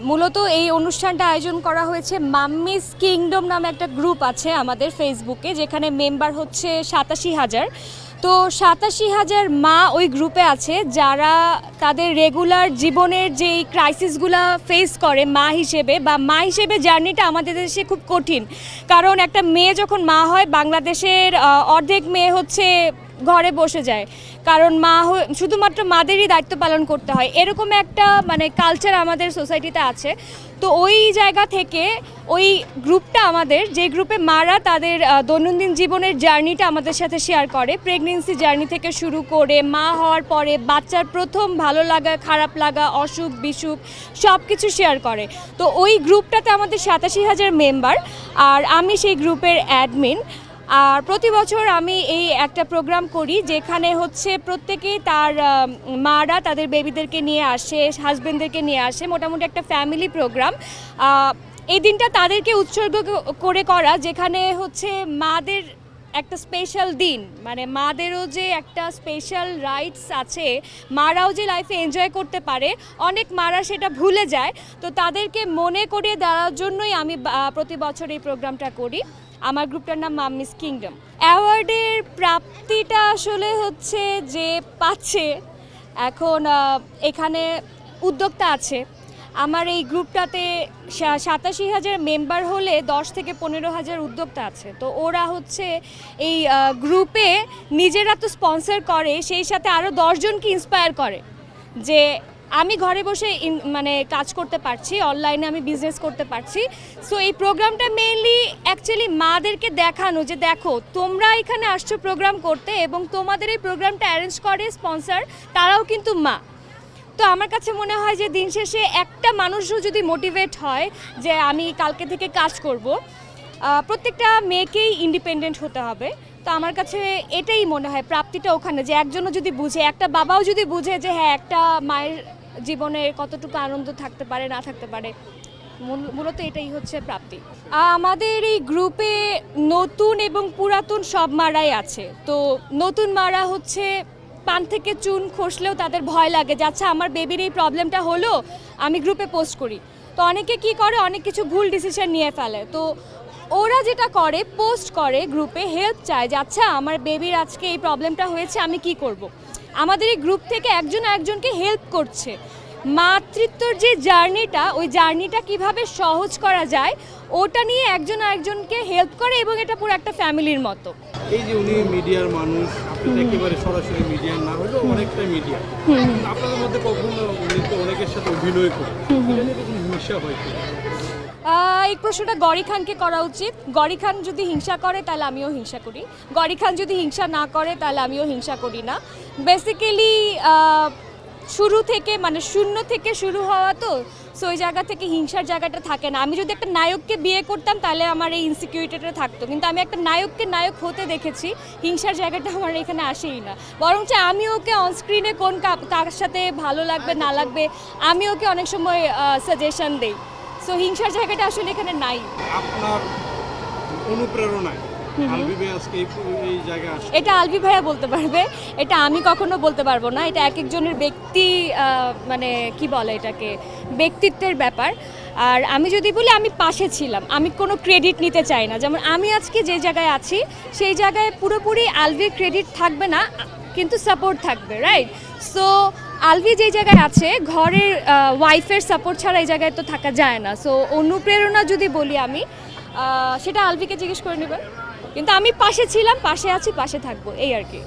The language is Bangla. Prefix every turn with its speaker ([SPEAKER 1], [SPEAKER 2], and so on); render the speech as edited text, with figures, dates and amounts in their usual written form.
[SPEAKER 1] মূলত এই অনুষ্ঠানটা আয়োজন করা হয়েছে মাম্মিস কিংডম নামে একটা গ্রুপ আছে আমাদের ফেসবুকে, যেখানে মেম্বার হচ্ছে 87,000। তো 87,000 মা ওই গ্রুপে আছে যারা তাদের রেগুলার জীবনের যেই ক্রাইসিসগুলো ফেস করে মা হিসেবে জার্নিটা আমাদের দেশে খুব কঠিন। কারণ একটা মেয়ে যখন মা হয়, বাংলাদেশের অর্ধেক মেয়ে হচ্ছে ঘরে বসে যায়, কারণ শুধুমাত্র মাদেরই দায়িত্ব পালন করতে হয়, এরকম একটা কালচার আমাদের সোসাইটিতে আছে। তো ওই জায়গা থেকে ওই গ্রুপটা আমাদের, যে গ্রুপে মারা তাদের দৈনন্দিন জীবনের জার্নিটা আমাদের সাথে শেয়ার করে, প্রেগনেন্সি জার্নি থেকে শুরু করে মা হওয়ার পরে বাচ্চার প্রথম ভালো লাগা, খারাপ লাগা, অসুখ বিসুখ সব কিছু শেয়ার করে। তো ওই গ্রুপটাতে আমাদের 87,000 মেম্বার, আর আমি সেই গ্রুপের অ্যাডমিন। আর প্রতি বছর আমি এই একটা প্রোগ্রাম করি যেখানে হচ্ছে প্রত্যেকেই তার মারা তাদের বেবিদেরকে নিয়ে আসে, হাজবেন্ডদেরকে নিয়ে আসে, মোটামুটি একটা ফ্যামিলি প্রোগ্রাম। এই দিনটা তাদেরকে উৎসর্গ করে করা, যেখানে হচ্ছে মাদের একটা স্পেশাল দিন, মাদেরও যে একটা স্পেশাল রাইটস আছে, মারাও যে লাইফে এনজয় করতে পারে, অনেক মারা সেটা ভুলে যায়। তো তাদেরকে মনে করিয়ে দেওয়ার জন্যই আমি প্রতি বছর এই প্রোগ্রামটা করি। আমার গ্রুপটার নাম মাম্মিস কিংডম। অ্যাওয়ার্ডের প্রাপ্তিটা আসলে হচ্ছে যে পাচ্ছে, এখন এখানে উদ্যোক্তা আছে। আমার এই গ্রুপটাতে 87,000 মেম্বার হলে 10 থেকে 15,000 উদ্যোক্তা আছে। তো ওরা হচ্ছে এই গ্রুপে নিজেরা তো স্পন্সর করে, সেই সাথে আরও 10 জনকে ইন্সপায়ার করে যে আমি ঘরে বসে কাজ করতে পারছি, অনলাইনে আমি বিজনেস করতে পারছি। সো এই প্রোগ্রামটা মেইনলি অ্যাকচুয়ালি মাদেরকে দেখানো যে দেখো তোমরা এখানে আসছো প্রোগ্রাম করতে, এবং তোমাদের এই প্রোগ্রামটা অ্যারেঞ্জ করে স্পন্সর তারাও কিন্তু মা। তো আমার কাছে মনে হয় যে দিন শেষে একটা মানুষও যদি মোটিভেট হয় যে আমি কালকে থেকে কাজ করব, প্রত্যেকটা মেয়েকেই ইন্ডিপেন্ডেন্ট হতে হবে। তো আমার কাছে এটাই মনে হয় প্রাপ্তিটা ওখানে, যে একজনও যদি বুঝে, একটা বাবাও যদি বুঝে যে হ্যাঁ একটা মায়ের জীবনে কতটুকু আনন্দ থাকতে পারে না থাকতে পারে, মূলত এটাই হচ্ছে প্রাপ্তি। আমাদের এই গ্রুপে নতুন এবং পুরাতন সব মারাই আছে। তো নতুন মারা হচ্ছে পান থেকে চুন খসলেও তাদের ভয় লাগে যে আচ্ছা আমার বেবির এই প্রবলেমটা হলো, আমি গ্রুপে পোস্ট করি। তো অনেকে কি করে, অনেক কিছু ভুল ডিসিশন নিয়ে ফেলে। তো ওরা যেটা করে, পোস্ট করে গ্রুপে, হেল্প চায় যে আচ্ছা আমার বেবির আজকে এই প্রবলেমটা হয়েছে, আমি কি করব। আমাদের এই গ্রুপ থেকে একজন আরেকজনকে হেল্প করছে। মাতৃত্বর যে জার্নিটা, ওই জার্নিটা কিভাবে সহজ করা যায় ওটা নিয়ে একজন আরেকজনকে হেল্প করে, এবং এটা পুরো একটা ফ্যামিলির মতো।
[SPEAKER 2] এই যে উনি মিডিয়ার মানুষ, আপনি একেবারে সরাসরি মিডিয়ার না হলেও অনেকটা মিডিয়া, আপনাদের মধ্যে কখনো উনি তো অনেকের সাথে অভিনয় করে, হিংসা হয়?
[SPEAKER 1] এই প্রশ্নটা গরি খানকে করা উচিত। গরি খান যদি হিংসা করে তাহলে আমিও হিংসা করি, গরি খান যদি হিংসা না করে তাহলে আমিও হিংসা করি না। বেসিক্যালি শুরু থেকে শূন্য থেকে শুরু হওয়া, তো সো ওই জায়গা থেকে হিংসার জায়গাটা থাকে না। আমি যদি একটা নায়ককে বিয়ে করতাম তাহলে আমার এই ইনসিকিউরিটিটা থাকতো, কিন্তু আমি একটা নায়ককে নায়ক হতে দেখেছি, হিংসার জায়গাটা আমার এখানে আসেই না। বরঞ্চ আমি ওকে অনস্ক্রিনে কোন কার সাথে ভালো লাগবে না লাগবে আমি ওকে অনেক সময় সাজেশন দেই। সো হিংসার জায়গাটা আসলে এখানে নাই।
[SPEAKER 2] আপনার অনুপ্রেরণায় আলভি ভাই আজকে এই জায়গায় আসছে,
[SPEAKER 1] এটা আলভি ভাইয়া বলতে পারবে, এটা আমি কখনো বলতে পারবো না। এটা এক একজনের ব্যক্তি কি বলে এটাকে, ব্যক্তিত্বের ব্যাপার। আর আমি যদি বলি আমি পাশে ছিলাম, আমি কোনো ক্রেডিট নিতে চাই না। যেমন আমি আজকে যে জায়গায় আছি সেই জায়গায় পুরোপুরি আলভির ক্রেডিট থাকবে না, কিন্তু সাপোর্ট থাকবে, রাইট? সো আলভি যে জায়গায় আছে, ঘরের ওয়াইফের সাপোর্ট ছাড়া এই জায়গায় তো থাকা যায় না। সো অনুপ্রেরণা যদি বলি আমি, সেটা আলভিকে জিজ্ঞেস করে নেবেন। কিন্তু আমি পাশে ছিলাম, পাশে আছি, পাশে থাকবো, এই আর কি।